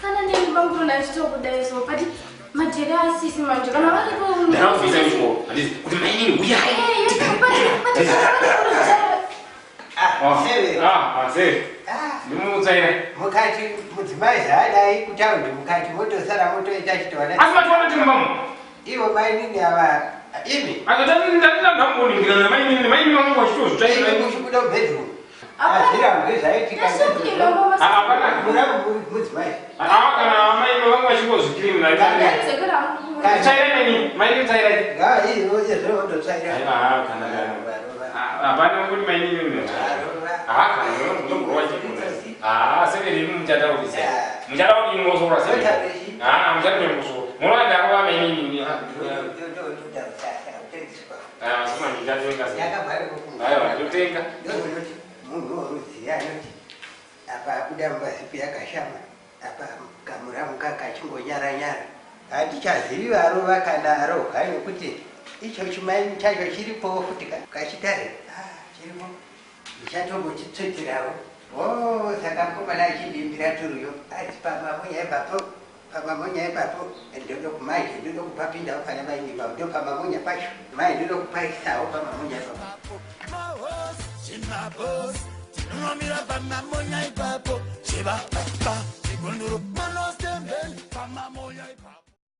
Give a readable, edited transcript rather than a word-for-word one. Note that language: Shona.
Kana nini bangu na stop daeso pati majera sisi manjo kana wale bo na visa yuko ati kuti maini uya pati sere ndimutsaira mukati mudzimai zvaadai kutaundi mukati motosara motoita chitona asima tiwana timbamo ivo mainini ava imi akatandamboningirana namaini wangu wachitozo taikuda kubedroom azvirambe zvaitika mudzimai kana maini wangu wachingozvikirimu tsairani maini tsairani ngaiozezveondotsaira hapana kuti maini severi muchataurisa muchatauri ingosora muchataurisa munoadakova maini totenga munhu woruziya anoti apa kuda mubasipi yakashama apa kamuramuka kachingonyaranyara hatichazivi varova kana arohwa nekuti icho chimaini chacho chiripowo futi kachitare chiripo ndichatombochitsvetserawo saka mukomana achidimbira turuyo ati pamamonya ipapo ndoda kumai ndoda kupapindawo pana mainima ndo pamamonya pacho mai ndoda kupaisawo pamamonya ipapo Nomira pamamonya ipapo chiba papa chigunduru manostembe pamamonya ipapo